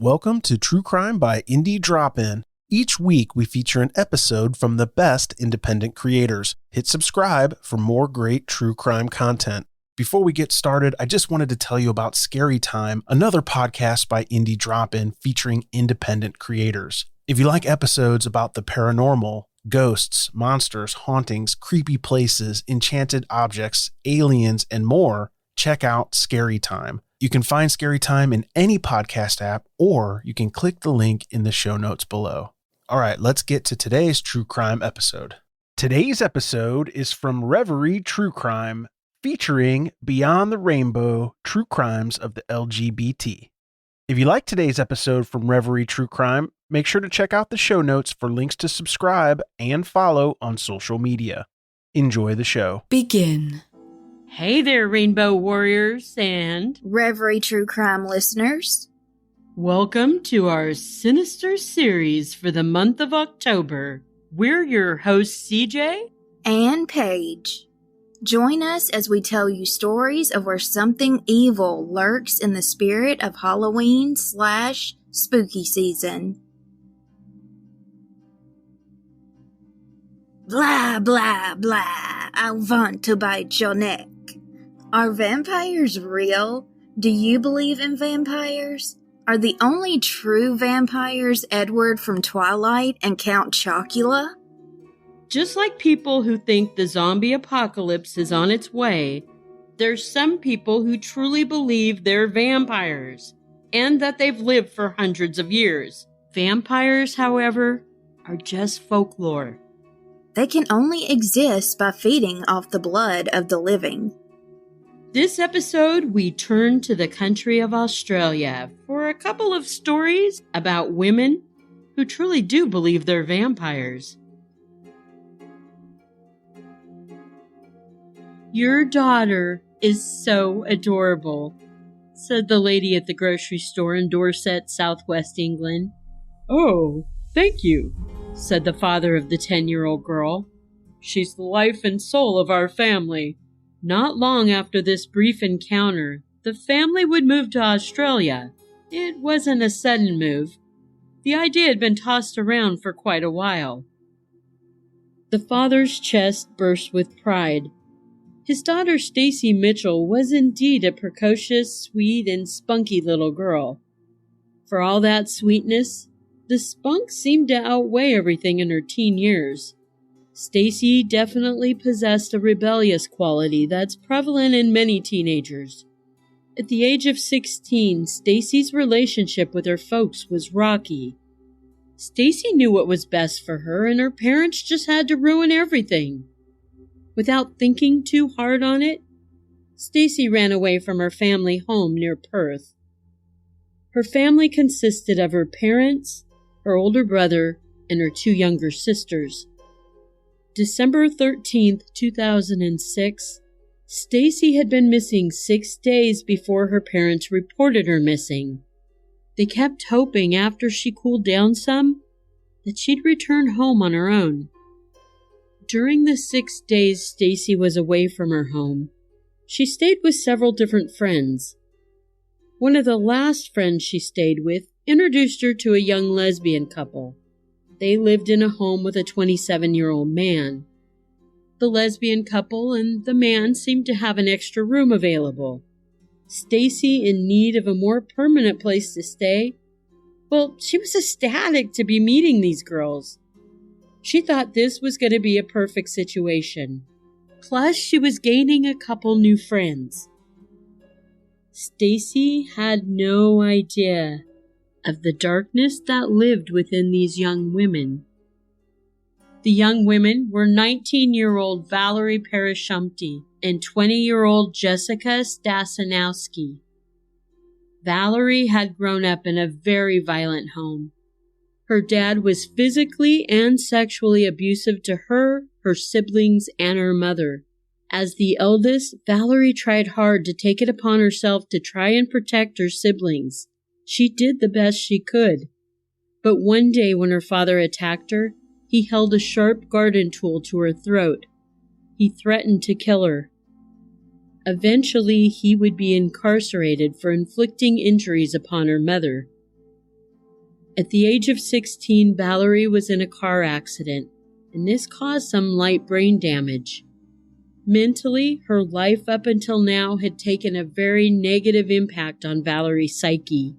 Welcome to True Crime by Indie Drop-In. Each week we feature an episode from the best independent creators. Hit subscribe for more great true crime content. Before we get started, I just wanted to tell you about Scary Time, another podcast by Indie Drop-In featuring independent creators. If you like episodes about the paranormal, ghosts, monsters, hauntings, creepy places, enchanted objects, aliens, and more, check out Scary Time. You can find Scary Time in any podcast app, or you can click the link in the show notes below. All right, let's get to today's true crime episode. Today's episode is from ReverieTrueCrime, featuring Beyond the Rainbow, True Crimes of the LGBT. If you like today's episode from ReverieTrueCrime, make sure to check out the show notes for links to subscribe and follow on social media. Enjoy the show. Begin. Hey there, Rainbow Warriors and Reverie True Crime listeners. Welcome to our sinister series for the month of October. We're your hosts, CJ and Paige. Join us as we tell you stories of where something evil lurks in the spirit of Halloween/spooky season. Blah, blah, blah. I want to bite your neck. Are vampires real? Do you believe in vampires? Are the only true vampires Edward from Twilight and Count Chocula? Just like people who think the zombie apocalypse is on its way, there's some people who truly believe they're vampires and that they've lived for hundreds of years. Vampires, however, are just folklore. They can only exist by feeding off the blood of the living. This episode, we turn to the country of Australia for a couple of stories about women who truly do believe they're vampires. Your daughter is so adorable, said the lady at the grocery store in Dorset, southwest England. Oh, thank you, said the father of the 10-year-old girl. She's the life and soul of our family. Not long after this brief encounter, the family would move to Australia. It wasn't a sudden move. The idea had been tossed around for quite a while. The father's chest burst with pride. His daughter Stacey Mitchell was indeed a precocious, sweet, and spunky little girl. For all that sweetness, the spunk seemed to outweigh everything in her teen years. Stacey definitely possessed a rebellious quality that's prevalent in many teenagers. At the age of 16, Stacey's relationship with her folks was rocky. Stacey knew what was best for her, and her parents just had to ruin everything. Without thinking too hard on it, Stacey ran away from her family home near Perth. Her family consisted of her parents, her older brother, and her 2 younger sisters. December 13th, 2006, Stacey had been missing 6 days before her parents reported her missing. They kept hoping after she cooled down some that she'd return home on her own. During the 6 days Stacey was away from her home, she stayed with several different friends. One of the last friends she stayed with introduced her to a young lesbian couple. They lived in a home with a 27-year-old man. The lesbian couple and the man seemed to have an extra room available. Stacey, in need of a more permanent place to stay, well, she was ecstatic to be meeting these girls. She thought this was going to be a perfect situation. Plus, she was gaining a couple new friends. Stacey had no idea of the darkness that lived within these young women. The young women were 19-year-old Valerie Parashumti and 20-year-old Jessica Stasinowsky. Valerie had grown up in a very violent home. Her dad was physically and sexually abusive to her, her siblings, and her mother. As the eldest, Valerie tried hard to take it upon herself to try and protect her siblings. She did the best she could. But one day when her father attacked her, he held a sharp garden tool to her throat. He threatened to kill her. Eventually, he would be incarcerated for inflicting injuries upon her mother. At the age of 16, Valerie was in a car accident, and this caused some light brain damage. Mentally, her life up until now had taken a very negative impact on Valerie's psyche.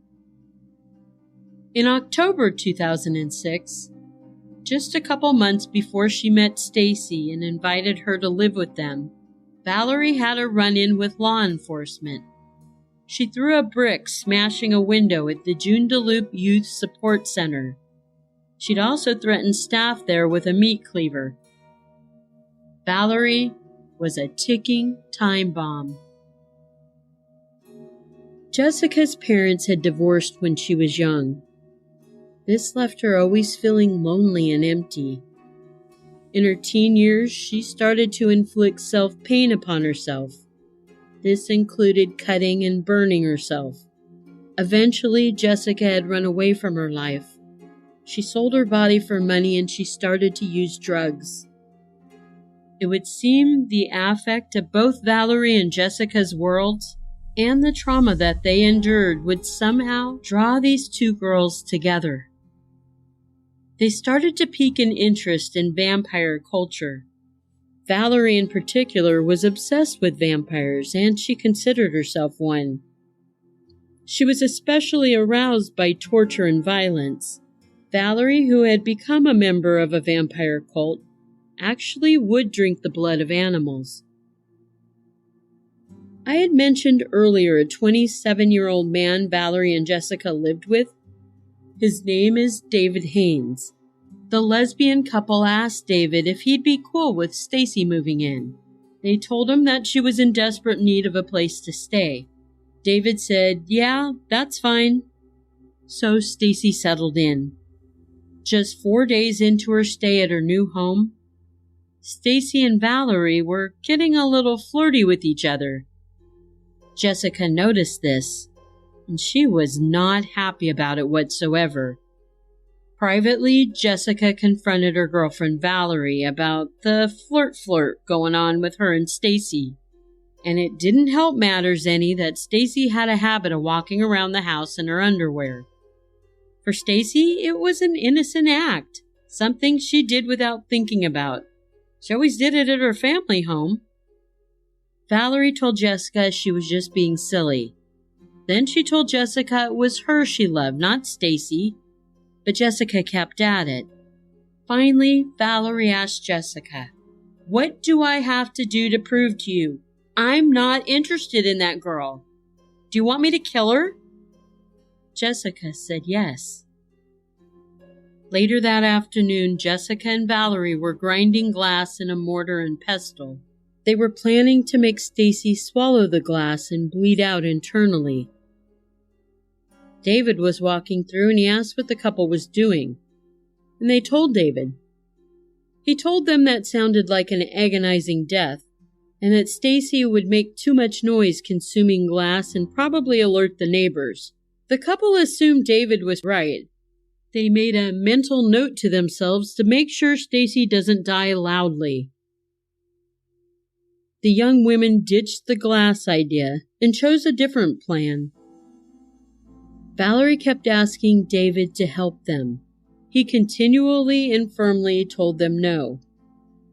In October 2006, just a couple months before she met Stacy and invited her to live with them, Valerie had a run-in with law enforcement. She threw a brick, smashing a window at the Joondalup Youth Support Center. She'd also threatened staff there with a meat cleaver. Valerie was a ticking time bomb. Jessica's parents had divorced when she was young. This left her always feeling lonely and empty. In her teen years, she started to inflict self-pain upon herself. This included cutting and burning herself. Eventually, Jessica had run away from her life. She sold her body for money and she started to use drugs. It would seem the affect of both Valerie and Jessica's worlds and the trauma that they endured would somehow draw these two girls together. They started to pique an interest in vampire culture. Valerie in particular was obsessed with vampires, and she considered herself one. She was especially aroused by torture and violence. Valerie, who had become a member of a vampire cult, actually would drink the blood of animals. I had mentioned earlier a 27-year-old man Valerie and Jessica lived with. His name is David Haynes. The lesbian couple asked David if he'd be cool with Stacy moving in. They told him that she was in desperate need of a place to stay. David said, "Yeah, that's fine." So Stacy settled in. Just 4 days into her stay at her new home, Stacy and Valerie were getting a little flirty with each other. Jessica noticed this, and she was not happy about it whatsoever. Privately, Jessica confronted her girlfriend Valerie about the flirt going on with her and Stacy. And it didn't help matters any that Stacy had a habit of walking around the house in her underwear. For Stacy, it was an innocent act, something she did without thinking about. She always did it at her family home. Valerie told Jessica she was just being silly. Then she told Jessica it was her she loved, not Stacy. But Jessica kept at it. Finally, Valerie asked Jessica, "What do I have to do to prove to you I'm not interested in that girl? Do you want me to kill her?" Jessica said yes. Later that afternoon, Jessica and Valerie were grinding glass in a mortar and pestle. They were planning to make Stacy swallow the glass and bleed out internally. David was walking through and he asked what the couple was doing, and they told David. He told them that sounded like an agonizing death, and that Stacy would make too much noise consuming glass and probably alert the neighbors. The couple assumed David was right. They made a mental note to themselves to make sure Stacy doesn't die loudly. The young women ditched the glass idea and chose a different plan. Valerie kept asking David to help them. He continually and firmly told them no.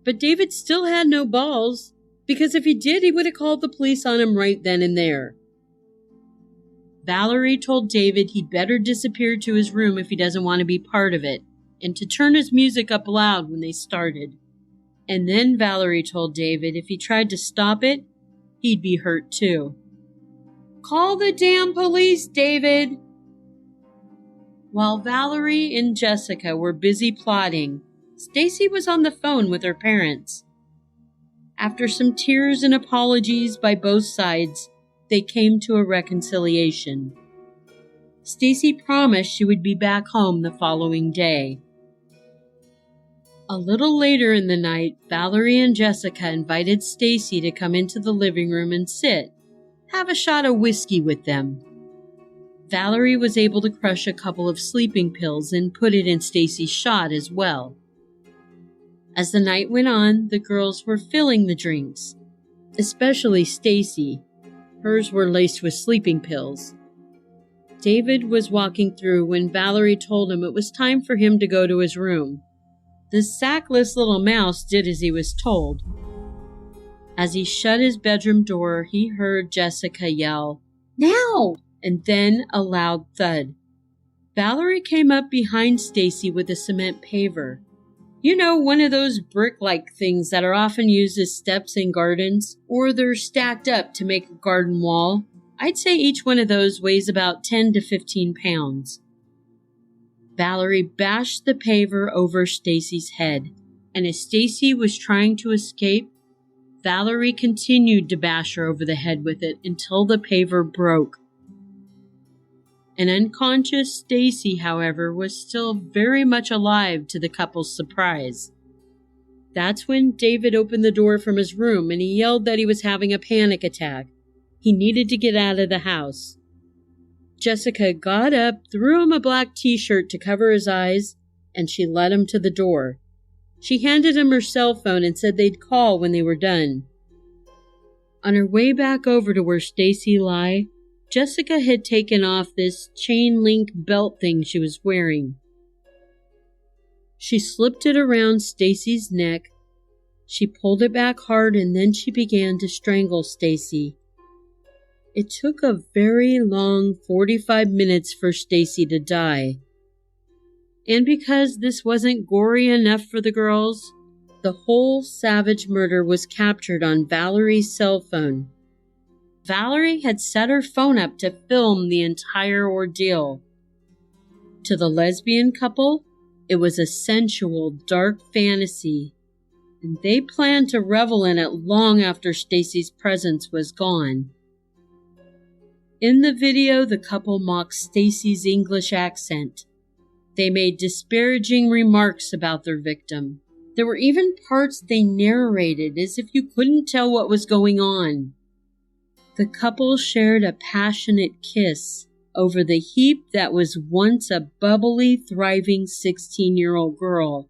But David still had no balls, because if he did, he would have called the police on him right then and there. Valerie told David he'd better disappear to his room if he doesn't want to be part of it, and to turn his music up loud when they started. And then Valerie told David if he tried to stop it, he'd be hurt too. "Call the damn police, David!" While Valerie and Jessica were busy plotting, Stacy was on the phone with her parents. After some tears and apologies by both sides, they came to a reconciliation. Stacy promised she would be back home the following day. A little later in the night, Valerie and Jessica invited Stacy to come into the living room and sit, have a shot of whiskey with them. Valerie was able to crush a couple of sleeping pills and put it in Stacy's shot as well. As the night went on, the girls were filling the drinks, especially Stacy. Hers were laced with sleeping pills. David was walking through when Valerie told him it was time for him to go to his room. The sackless little mouse did as he was told. As he shut his bedroom door, he heard Jessica yell, "Now!" and then a loud thud. Valerie came up behind Stacy with a cement paver. You know, one of those brick-like things that are often used as steps in gardens, or they're stacked up to make a garden wall. I'd say each one of those weighs about 10 to 15 pounds. Valerie bashed the paver over Stacy's head, and as Stacy was trying to escape, Valerie continued to bash her over the head with it until the paver broke. An unconscious Stacy, however, was still very much alive to the couple's surprise. That's when David opened the door from his room and he yelled that he was having a panic attack. He needed to get out of the house. Jessica got up, threw him a black t-shirt to cover his eyes, and she led him to the door. She handed him her cell phone and said they'd call when they were done. On her way back over to where Stacy lay, Jessica had taken off this chain-link belt thing she was wearing. She slipped it around Stacy's neck. She pulled it back hard and then she began to strangle Stacy. It took a very long 45 minutes for Stacy to die. And because this wasn't gory enough for the girls, the whole savage murder was captured on Valerie's cell phone. Valerie had set her phone up to film the entire ordeal. To the lesbian couple, it was a sensual, dark fantasy, and they planned to revel in it long after Stacy's presence was gone. In the video, the couple mocked Stacy's English accent. They made disparaging remarks about their victim. There were even parts they narrated as if you couldn't tell what was going on. The couple shared a passionate kiss over the heap that was once a bubbly, thriving 16-year-old girl.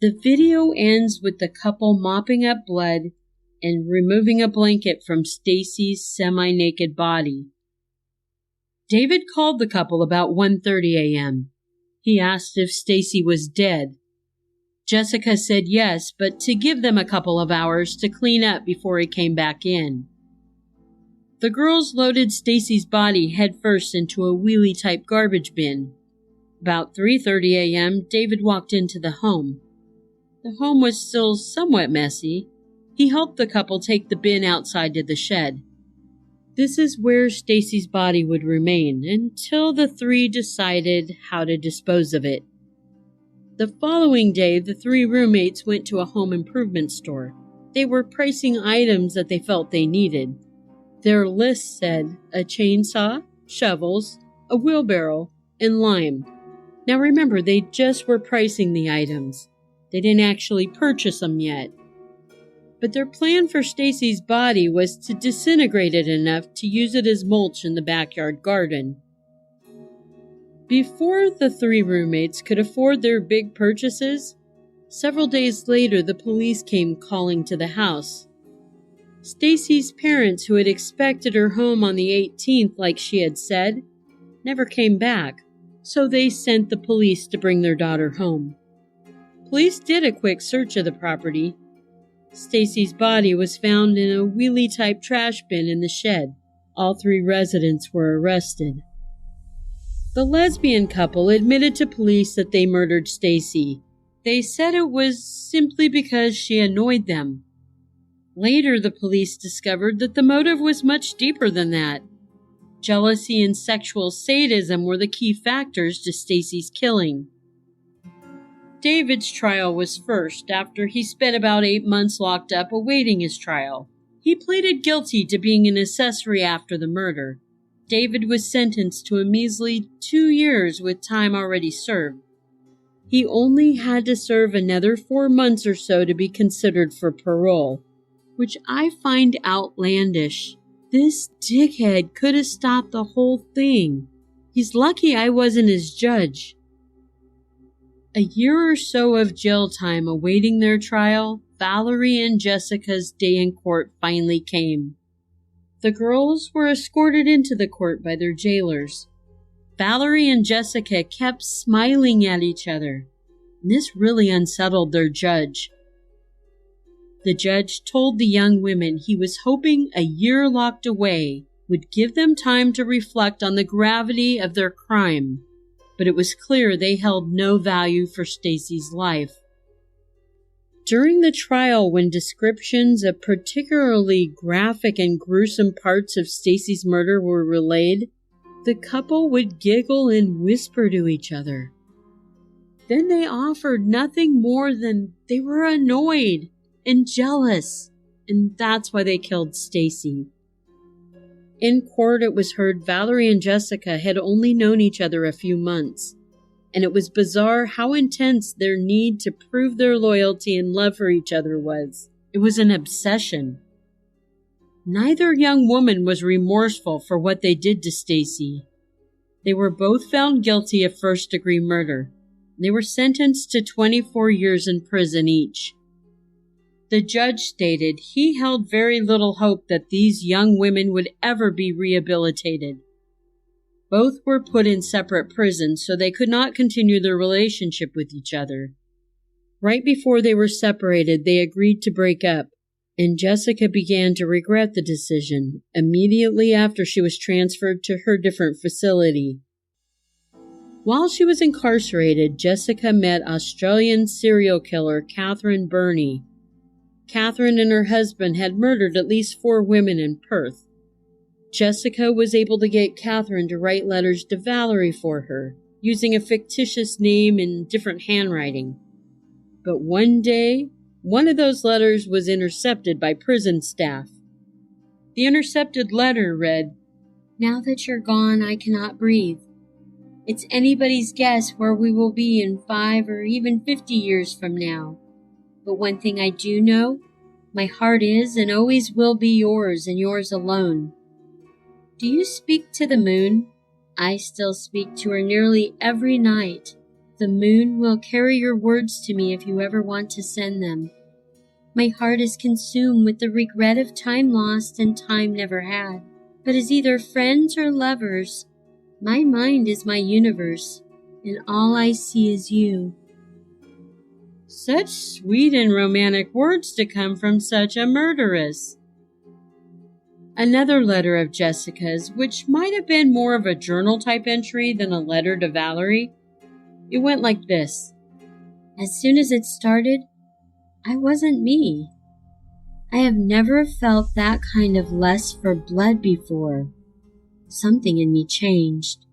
The video ends with the couple mopping up blood and removing a blanket from Stacy's semi-naked body. David called the couple about 1:30 a.m. He asked if Stacy was dead. Jessica said yes, but to give them a couple of hours to clean up before he came back in. The girls loaded Stacy's body headfirst into a wheelie-type garbage bin. About 3:30 a.m., David walked into the home. The home was still somewhat messy. He helped the couple take the bin outside to the shed. This is where Stacy's body would remain until the three decided how to dispose of it. The following day, the three roommates went to a home improvement store. They were pricing items that they felt they needed. Their list said a chainsaw, shovels, a wheelbarrow, and lime. Now remember, they just were pricing the items. They didn't actually purchase them yet. But their plan for Stacy's body was to disintegrate it enough to use it as mulch in the backyard garden. Before the three roommates could afford their big purchases, several days later the police came calling to the house. Stacy's parents, who had expected her home on the 18th like she had said, never came back, so they sent the police to bring their daughter home. Police did a quick search of the property. Stacy's body was found in a wheelie-type trash bin in the shed. All three residents were arrested. The lesbian couple admitted to police that they murdered Stacy. They said it was simply because she annoyed them. Later, the police discovered that the motive was much deeper than that. Jealousy and sexual sadism were the key factors to Stacy's killing. David's trial was first, after he spent about 8 months locked up awaiting his trial. He pleaded guilty to being an accessory after the murder. David was sentenced to a measly 2 years with time already served. He only had to serve another 4 months or so to be considered for parole, which I find outlandish. This dickhead could have stopped the whole thing. He's lucky I wasn't his judge. A year or so of jail time awaiting their trial, Valerie and Jessica's day in court finally came. The girls were escorted into the court by their jailers. Valerie and Jessica kept smiling at each other. This really unsettled their judge. The judge told the young women he was hoping a year locked away would give them time to reflect on the gravity of their crime, but it was clear they held no value for Stacy's life. During the trial, when descriptions of particularly graphic and gruesome parts of Stacy's murder were relayed, the couple would giggle and whisper to each other. Then they offered nothing more than they were annoyed and jealous, and that's why they killed Stacy. In court, it was heard Valerie and Jessica had only known each other a few months, and it was bizarre how intense their need to prove their loyalty and love for each other was. It was an obsession. Neither young woman was remorseful for what they did to Stacy. They were both found guilty of first-degree murder. They were sentenced to 24 years in prison each. The judge stated he held very little hope that these young women would ever be rehabilitated. Both were put in separate prisons so they could not continue their relationship with each other. Right before they were separated, they agreed to break up, and Jessica began to regret the decision immediately after she was transferred to her different facility. While she was incarcerated, Jessica met Australian serial killer Catherine Burney. Catherine and her husband had murdered at least 4 women in Perth. Jessica was able to get Catherine to write letters to Valerie for her, using a fictitious name and different handwriting. But one day, one of those letters was intercepted by prison staff. The intercepted letter read, "Now that you're gone, I cannot breathe. It's anybody's guess where we will be in 5 or even 50 years from now. But one thing I do know, my heart is and always will be yours and yours alone. Do you speak to the moon? I still speak to her nearly every night. The moon will carry your words to me if you ever want to send them. My heart is consumed with the regret of time lost and time never had. But as either friends or lovers, my mind is my universe, and all I see is you." Such sweet and romantic words to come from such a murderess. Another letter of Jessica's, which might have been more of a journal-type entry than a letter to Valerie. It went like this. "As soon as it started, I wasn't me. I have never felt that kind of lust for blood before. Something in me changed.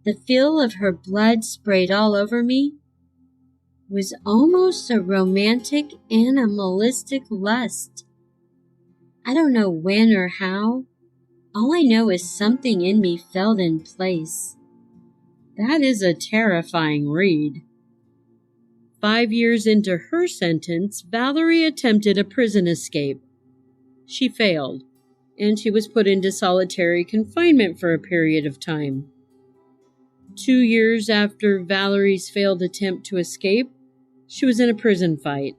The feel of her blood sprayed all over me was almost a romantic animalistic lust. I don't know when or how. All I know is something in me fell in place." That is a terrifying read. 5 years into her sentence, Valerie attempted a prison escape. She failed, and she was put into solitary confinement for a period of time. 2 years after Valerie's failed attempt to escape, she was in a prison fight,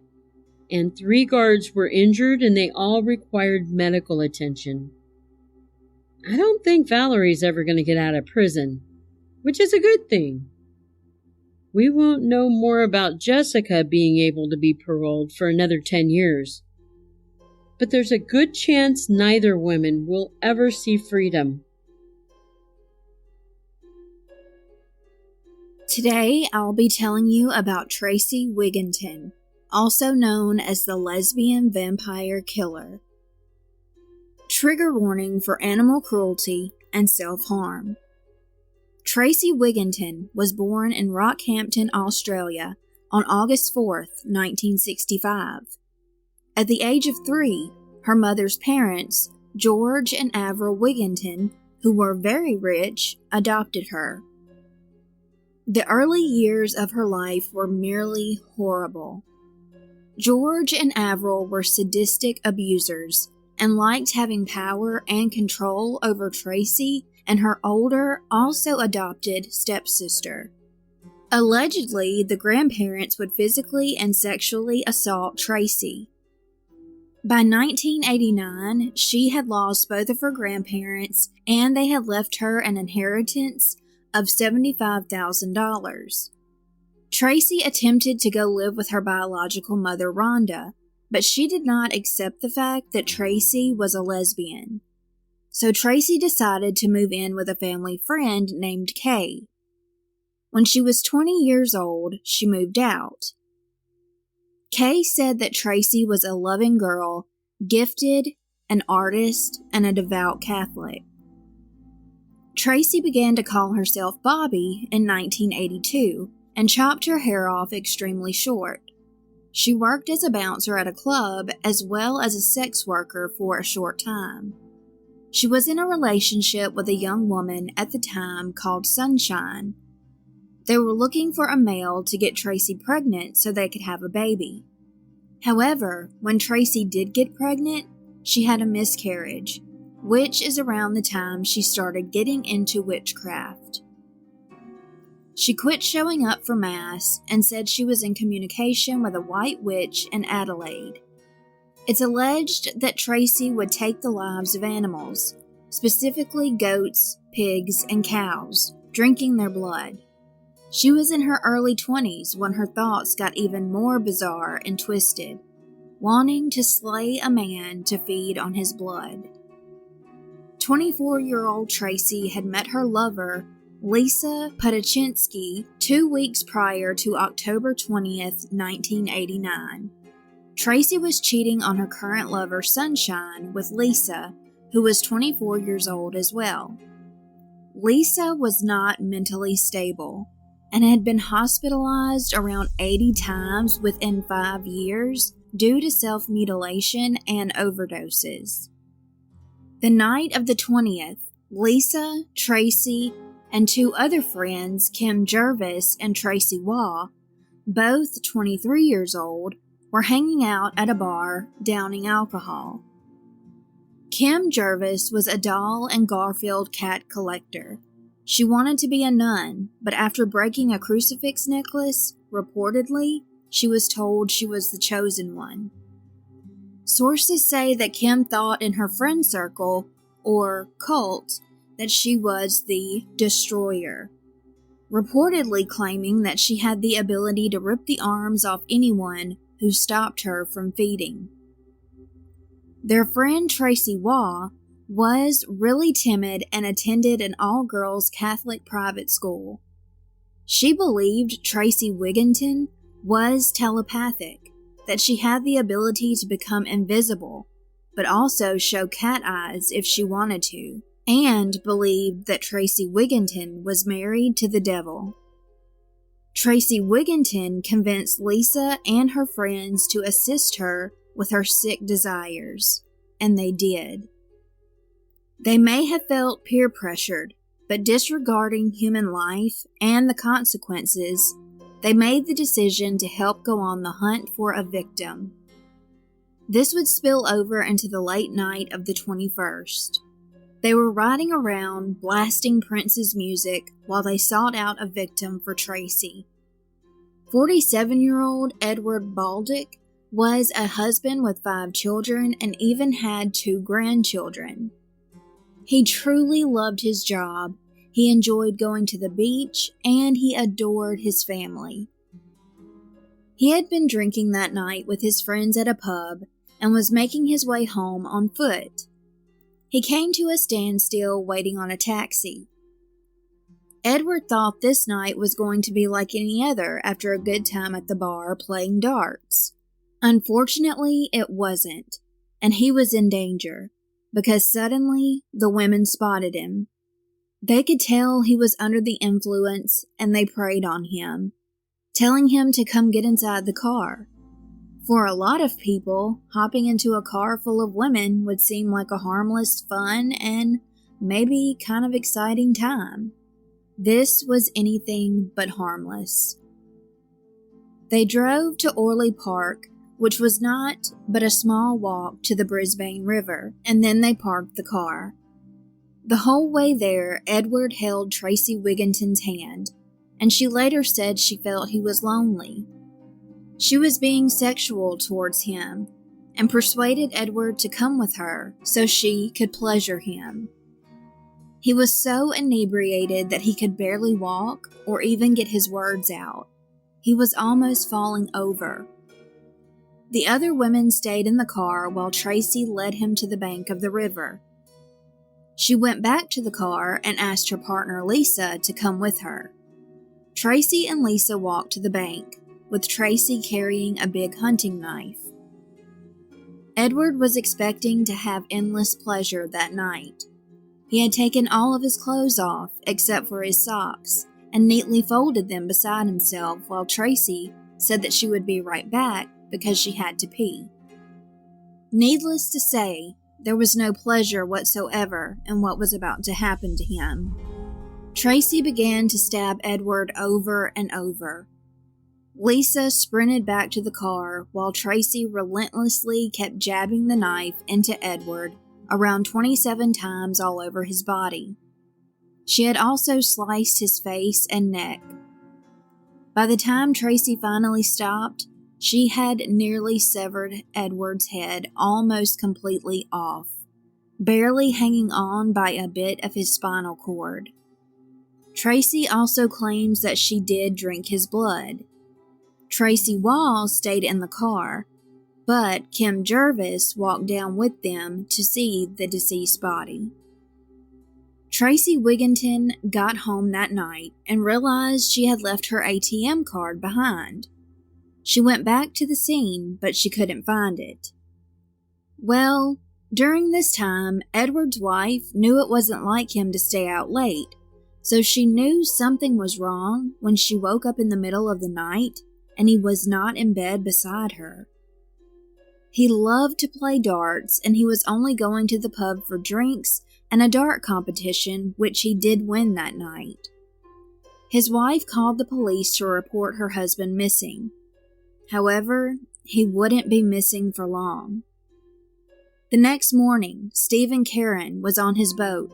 and 3 guards were injured and they all required medical attention. I don't think Valerie's ever going to get out of prison, which is a good thing. We won't know more about Jessica being able to be paroled for another 10 years. But there's a good chance neither woman will ever see freedom. Today, I'll be telling you about Tracy Wigginton, also known as the Lesbian Vampire Killer. Trigger warning for animal cruelty and self-harm. Tracy Wigginton was born in Rockhampton, Australia on August 4th, 1965. At the age of 3, her mother's parents, George and Avril Wigginton, who were very rich, adopted her. The early years of her life were merely horrible. George and Avril were sadistic abusers and liked having power and control over Tracy and her older, also adopted stepsister. Allegedly, the grandparents would physically and sexually assault Tracy. By 1989, she had lost both of her grandparents, and they had left her an inheritance of $75,000. Tracy attempted to go live with her biological mother, Rhonda, but she did not accept the fact that Tracy was a lesbian. So Tracy decided to move in with a family friend named Kay. When she was 20 years old, she moved out. Kay said that Tracy was a loving girl, gifted, an artist, and a devout Catholic. Tracy began to call herself Bobby in 1982 and chopped her hair off extremely short. She worked as a bouncer at a club as well as a sex worker for a short time. She was in a relationship with a young woman at the time called Sunshine. They were looking for a male to get Tracy pregnant so they could have a baby. However, when Tracy did get pregnant, she had a miscarriage, which is around the time she started getting into witchcraft. She quit showing up for Mass and said she was in communication with a white witch in Adelaide. It's alleged that Tracy would take the lives of animals, specifically goats, pigs, and cows, drinking their blood. She was in her early 20s when her thoughts got even more bizarre and twisted, wanting to slay a man to feed on his blood. 24-year-old Tracy had met her lover, Lisa Patachinsky, 2 weeks prior to October 20th, 1989. Tracy was cheating on her current lover, Sunshine, with Lisa, who was 24 years old as well. Lisa was not mentally stable and had been hospitalized around 80 times within 5 years due to self-mutilation and overdoses. The night of the 20th, Lisa, Tracy, and 2 other friends, Kim Jervis and Tracy Waugh, both 23 years old, were hanging out at a bar, downing alcohol. Kim Jervis was a doll and Garfield cat collector. She wanted to be a nun, but after breaking a crucifix necklace, reportedly, she was told she was the chosen one. Sources say that Kim thought in her friend circle, or cult, that she was the Destroyer, reportedly claiming that she had the ability to rip the arms off anyone who stopped her from feeding. Their friend Tracy Waugh was really timid and attended an all-girls Catholic private school. She believed Tracy Wigginton was telepathic, that she had the ability to become invisible, but also show cat eyes if she wanted to, and believed that Tracy Wigginton was married to the devil. Tracy Wigginton convinced Lisa and her friends to assist her with her sick desires, and they did. They may have felt peer pressured, but disregarding human life and the consequences, they made the decision to help go on the hunt for a victim. This would spill over into the late night of the 21st. They were riding around, blasting Prince's music while they sought out a victim for Tracy. 47-year-old Edward Baldock was a husband with 5 children and even had 2 grandchildren. He truly loved his job, he enjoyed going to the beach, and he adored his family. He had been drinking that night with his friends at a pub and was making his way home on foot. He came to a standstill waiting on a taxi. Edward thought this night was going to be like any other after a good time at the bar playing darts. Unfortunately, it wasn't, and he was in danger, because suddenly the women spotted him. They could tell he was under the influence, and they preyed on him, telling him to come get inside the car. For a lot of people, hopping into a car full of women would seem like a harmless, fun, and maybe kind of exciting time. This was anything but harmless. They drove to Orley Park, which was not but a small walk to the Brisbane River, and then they parked the car. The whole way there, Edward held Tracy Wigginton's hand, and she later said she felt he was lonely. She was being sexual towards him, and persuaded Edward to come with her so she could pleasure him. He was so inebriated that he could barely walk or even get his words out. He was almost falling over. The other women stayed in the car while Tracy led him to the bank of the river. She went back to the car and asked her partner Lisa to come with her. Tracy and Lisa walked to the bank, with Tracy carrying a big hunting knife. Edward was expecting to have endless pleasure that night. He had taken all of his clothes off except for his socks and neatly folded them beside himself while Tracy said that she would be right back because she had to pee. Needless to say, there was no pleasure whatsoever in what was about to happen to him. Tracy began to stab Edward over and over. Lisa sprinted back to the car while Tracy relentlessly kept jabbing the knife into Edward around 27 times all over his body. She had also sliced his face and neck. By the time Tracy finally stopped, she had nearly severed Edward's head almost completely off, barely hanging on by a bit of his spinal cord. Tracy also claims that she did drink his blood. Tracy Wall stayed in the car, but Kim Jervis walked down with them to see the deceased body. Tracy Wigginton got home that night and realized she had left her ATM card behind. She went back to the scene, but she couldn't find it. Well, during this time, Edward's wife knew it wasn't like him to stay out late, so she knew something was wrong when she woke up in the middle of the night and he was not in bed beside her. He loved to play darts, and he was only going to the pub for drinks and a dart competition, which he did win that night. His wife called the police to report her husband missing. However, he wouldn't be missing for long. The next morning, Stephen Caron was on his boat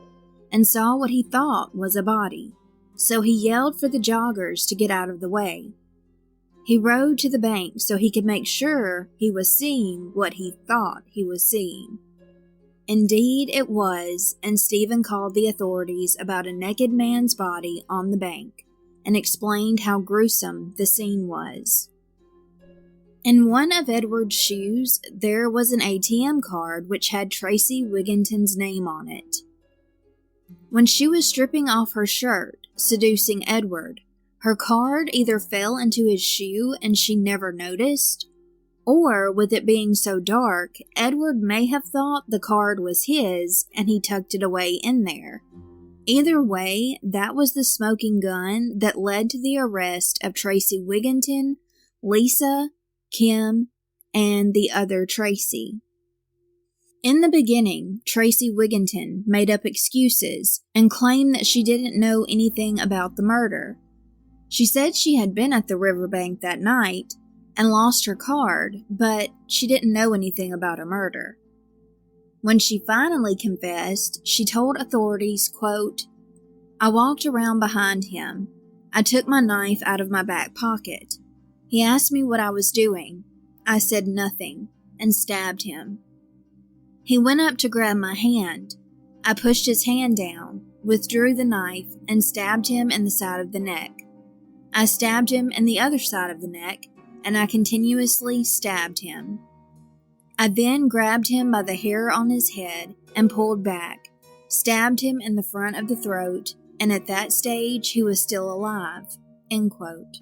and saw what he thought was a body, so he yelled for the joggers to get out of the way. He rowed to the bank so he could make sure he was seeing what he thought he was seeing. Indeed, it was, and Stephen called the authorities about a naked man's body on the bank and explained how gruesome the scene was. In one of Edward's shoes, there was an ATM card which had Tracy Wigginton's name on it. When she was stripping off her shirt, seducing Edward, her card either fell into his shoe and she never noticed, or with it being so dark, Edward may have thought the card was his and he tucked it away in there. Either way, that was the smoking gun that led to the arrest of Tracy Wigginton, Lisa, Kim, and the other Tracy. In the beginning, Tracy Wigginton made up excuses and claimed that she didn't know anything about the murder. She said she had been at the riverbank that night and lost her card, but she didn't know anything about a murder. When she finally confessed, she told authorities, quote, "I walked around behind him. I took my knife out of my back pocket. He asked me what I was doing. I said nothing and stabbed him. He went up to grab my hand. I pushed his hand down, withdrew the knife, and stabbed him in the side of the neck. I stabbed him in the other side of the neck, and I continuously stabbed him. I then grabbed him by the hair on his head and pulled back, stabbed him in the front of the throat, and at that stage he was still alive." End quote.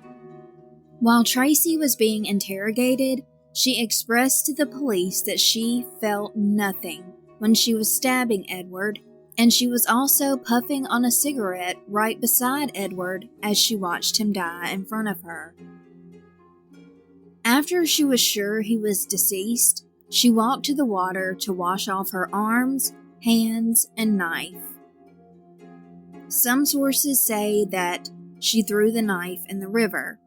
While Tracy was being interrogated, she expressed to the police that she felt nothing when she was stabbing Edward, and she was also puffing on a cigarette right beside Edward as she watched him die in front of her. After she was sure he was deceased, she walked to the water to wash off her arms, hands, and knife. Some sources say that she threw the knife in the river.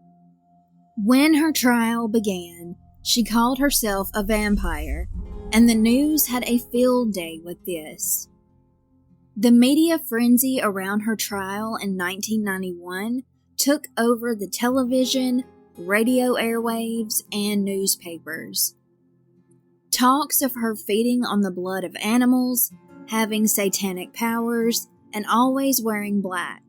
When her trial began, she called herself a vampire, and the news had a field day with this. The media frenzy around her trial in 1991 took over the television, radio airwaves, and newspapers. talks of her feeding on the blood of animals, having satanic powers, and always wearing black.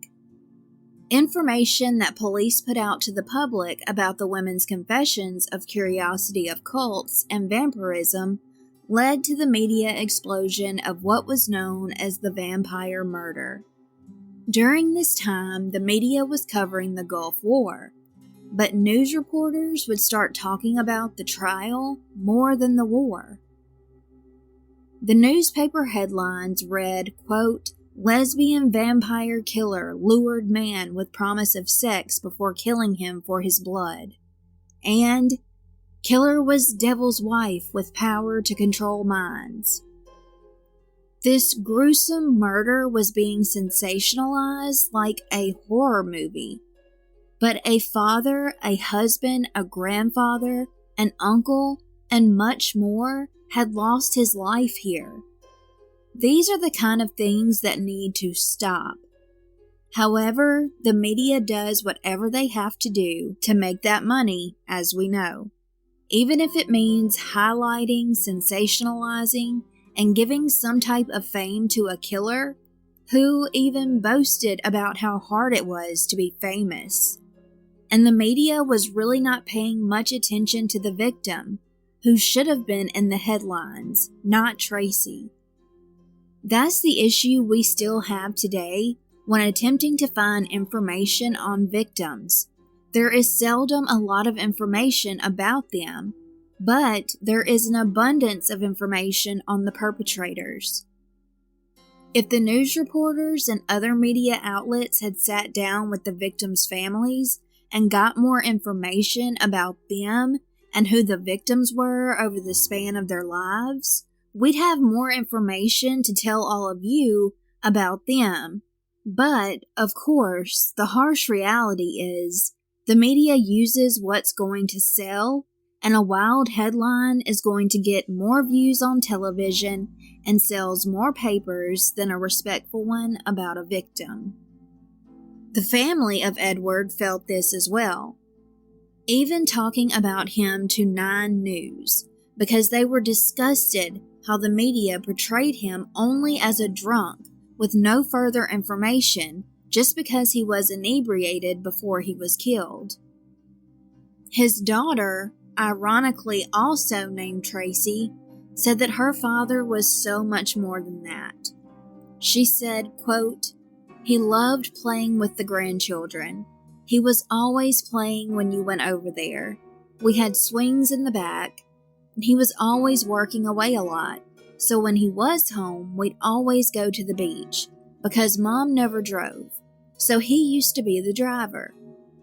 Information that police put out to the public about the women's confessions of curiosity of cults and vampirism led to the media explosion of what was known as the vampire murder. During this time, the media was covering the Gulf War, but news reporters would start talking about the trial more than the war. The newspaper headlines read, quote, "Lesbian Vampire Killer lured man with promise of sex before killing him for his blood," and "Killer was devil's wife with power to control minds." This gruesome murder was being sensationalized like a horror movie, but a father, a husband, a grandfather, an uncle, and much more had lost his life here. These are the kind of things that need to stop. However, the media does whatever they have to do to make that money, as we know, even if it means highlighting, sensationalizing, and giving some type of fame to a killer who even boasted about how hard it was to be famous. And the media was really not paying much attention to the victim, who should have been in the headlines, not Tracy. That's the issue we still have today when attempting to find information on victims. There is seldom a lot of information about them, but there is an abundance of information on the perpetrators. If the news reporters and other media outlets had sat down with the victims' families and got more information about them and who the victims were over the span of their lives, we'd have more information to tell all of you about them. But, of course, the harsh reality is the media uses what's going to sell, and a wild headline is going to get more views on television and sells more papers than a respectful one about a victim. The family of Edward felt this as well, even talking about him to 9 News, because they were disgusted how the media portrayed him only as a drunk with no further information just because he was inebriated before he was killed. His daughter, ironically also named Tracy, said that her father was so much more than that. She said, quote, "He loved playing with the grandchildren. He was always playing when you went over there. We had swings in the back, and he was always working away a lot. So when he was home, we'd always go to the beach, because Mom never drove. So he used to be the driver.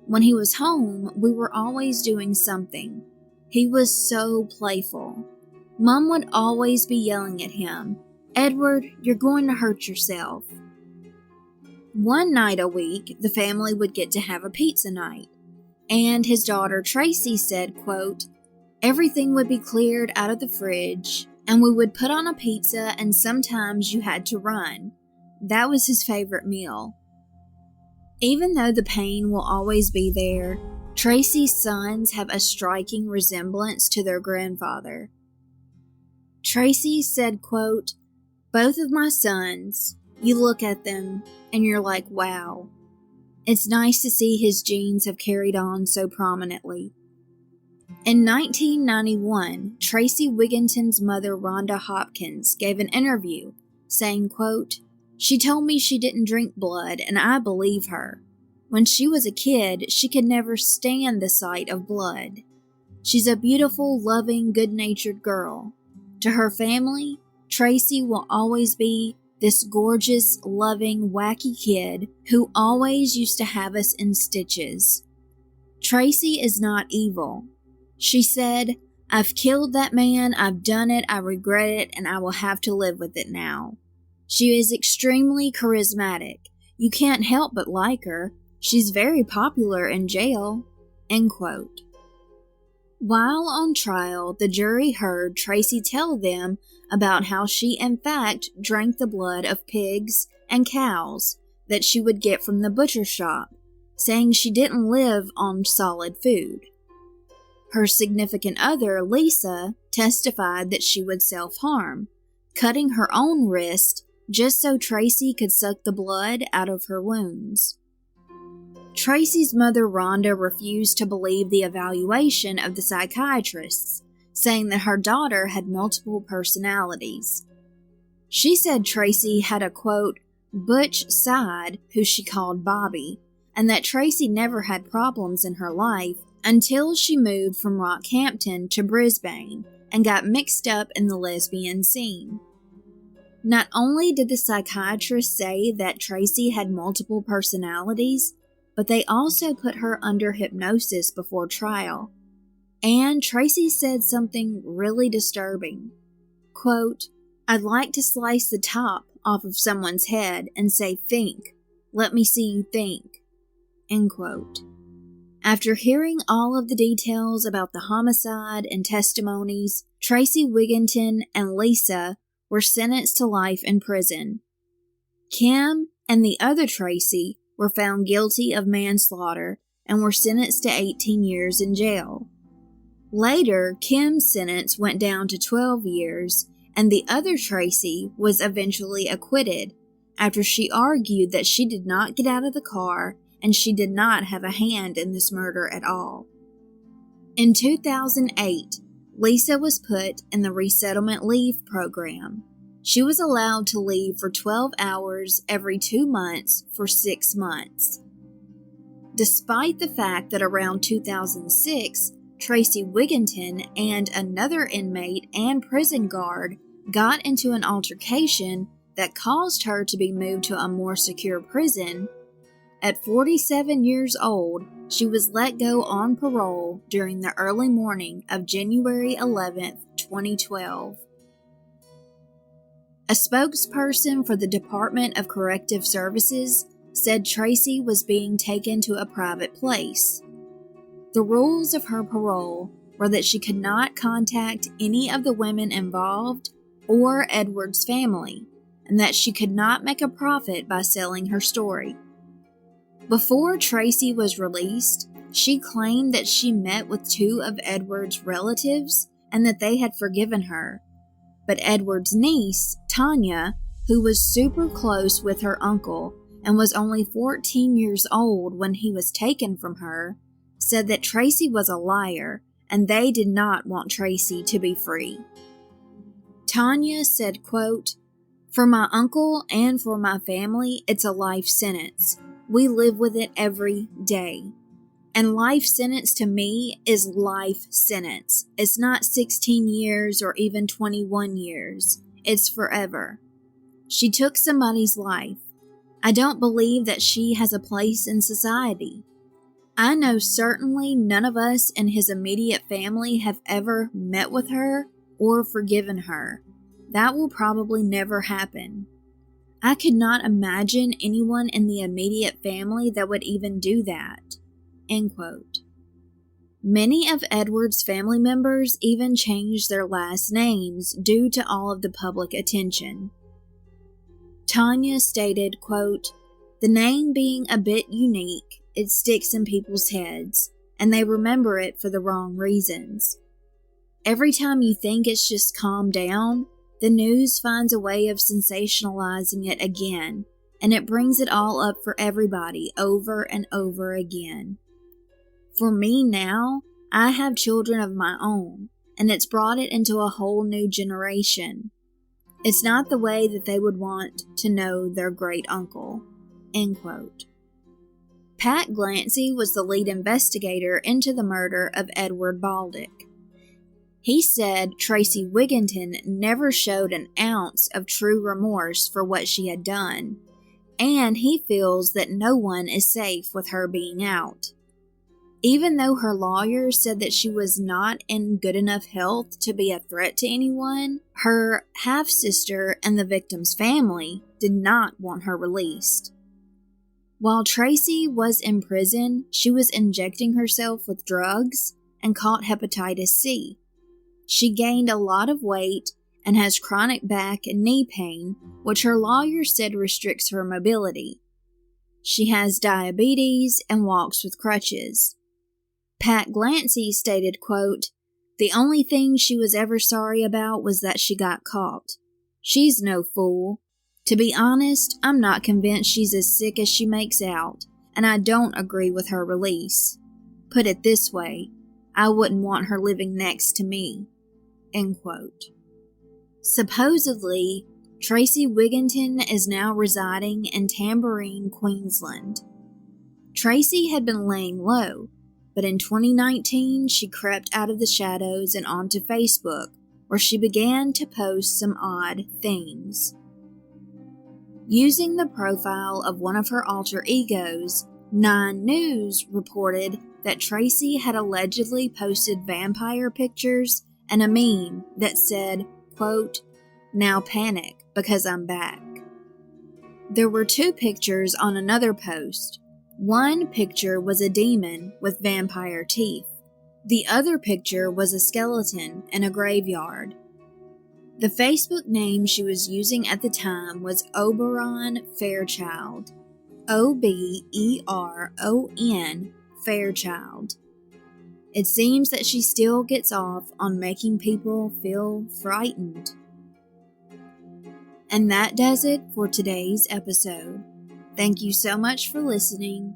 When he was home, we were always doing something. He was so playful. Mom would always be yelling at him, 'Edward, you're going to hurt yourself.' One night a week, the family would get to have a pizza night, and his daughter Tracy said, quote, "Everything would be cleared out of the fridge, and we would put on a pizza, and sometimes you had to run. That was his favorite meal." Even though the pain will always be there, Tracy's sons have a striking resemblance to their grandfather. Tracy said, quote, "Both of my sons, you look at them and you're like, wow. It's nice to see his genes have carried on so prominently." In 1991, Tracy Wigginton's mother, Rhonda Hopkins, gave an interview saying, quote, "She told me she didn't drink blood, and I believe her. When she was a kid, she could never stand the sight of blood. She's a beautiful, loving, good-natured girl. To her family, Tracy will always be this gorgeous, loving, wacky kid who always used to have us in stitches. Tracy is not evil. She said, 'I've killed that man, I've done it, I regret it, and I will have to live with it now.' She is extremely charismatic. You can't help but like her. She's very popular in jail." End quote. While on trial, the jury heard Tracy tell them about how she in fact drank the blood of pigs and cows that she would get from the butcher shop, saying she didn't live on solid food. Her significant other, Lisa, testified that she would self-harm, cutting her own wrist just so Tracy could suck the blood out of her wounds. Tracy's mother, Rhonda, refused to believe the evaluation of the psychiatrists, saying that her daughter had multiple personalities. She said Tracy had a, quote, butch side, who she called Bobby, and that Tracy never had problems in her life until she moved from Rockhampton to Brisbane and got mixed up in the lesbian scene. Not only did the psychiatrist say that Tracy had multiple personalities, but they also put her under hypnosis before trial. And Tracy said something really disturbing. Quote, I'd like to slice the top off of someone's head and say, think. Let me see you think. End quote. After hearing all of the details about the homicide and testimonies, Tracy Wigginton and Lisa were sentenced to life in prison. Kim and the other Tracy were found guilty of manslaughter and were sentenced to 18 years in jail. Later, Kim's sentence went down to 12 years, and the other Tracy was eventually acquitted after she argued that she did not get out of the car and she did not have a hand in this murder at all. In 2008, Lisa was put in the resettlement leave program. She was allowed to leave for 12 hours every 2 months for 6 months. Despite the fact that around 2006, Tracy Wigginton and another inmate and prison guard got into an altercation that caused her to be moved to a more secure prison, at 47 years old, she was let go on parole during the early morning of January 11, 2012. A spokesperson for the Department of Corrective Services said Tracy was being taken to a private place. The rules of her parole were that she could not contact any of the women involved or Edward's family, and that she could not make a profit by selling her story. Before Tracy was released, she claimed that she met with 2 of Edward's relatives and that they had forgiven her. But Edward's niece, Tanya, who was super close with her uncle and was only 14 years old when he was taken from her, said that Tracy was a liar and they did not want Tracy to be free. Tanya said, quote, For my uncle and for my family, it's a life sentence. We live with it every day. And life sentence to me is life sentence. It's not 16 years or even 21 years. It's forever. She took somebody's life. I don't believe that she has a place in society. I know certainly none of us in his immediate family have ever met with her or forgiven her. That will probably never happen. I could not imagine anyone in the immediate family that would even do that. End quote. Many of Edward's family members even changed their last names due to all of the public attention. Tanya stated, quote, The name being a bit unique, it sticks in people's heads, and they remember it for the wrong reasons. Every time you think it's just calmed down, the news finds a way of sensationalizing it again, and it brings it all up for everybody over and over again. For me now, I have children of my own, and it's brought it into a whole new generation. It's not the way that they would want to know their great uncle. End quote. Pat Glancy was the lead investigator into the murder of Edward Baldock. He said Tracy Wigginton never showed an ounce of true remorse for what she had done, and he feels that no one is safe with her being out. Even though her lawyer said that she was not in good enough health to be a threat to anyone, her half-sister and the victim's family did not want her released. While Tracy was in prison, she was injecting herself with drugs and caught hepatitis C. She gained a lot of weight and has chronic back and knee pain, which her lawyer said restricts her mobility. She has diabetes and walks with crutches. Pat Glancy stated, quote, "The only thing she was ever sorry about was that she got caught. She's no fool. To be honest, I'm not convinced she's as sick as she makes out, and I don't agree with her release. Put it this way, I wouldn't want her living next to me." End quote. Supposedly, Tracy Wigginton is now residing in Tamborine, Queensland. Tracy had been laying low, but in 2019 she crept out of the shadows and onto Facebook, where she began to post some odd things. Using the profile of one of her alter egos, 9 News reported that Tracy had allegedly posted vampire pictures and a meme that said, quote, "Now panic because I'm back." There were 2 pictures on another post. One picture was a demon with vampire teeth. The other picture was a skeleton in a graveyard. The Facebook name she was using at the time was Oberon Fairchild. Oberon Fairchild. It seems that she still gets off on making people feel frightened. And that does it for today's episode. Thank you so much for listening.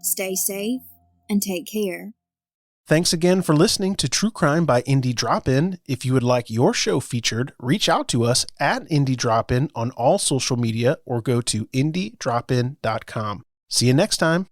Stay safe and take care. Thanks again for listening to True Crime by Indie Drop-In. If you would like your show featured, reach out to us at Indie Drop-In on all social media or go to indiedropin.com. See you next time.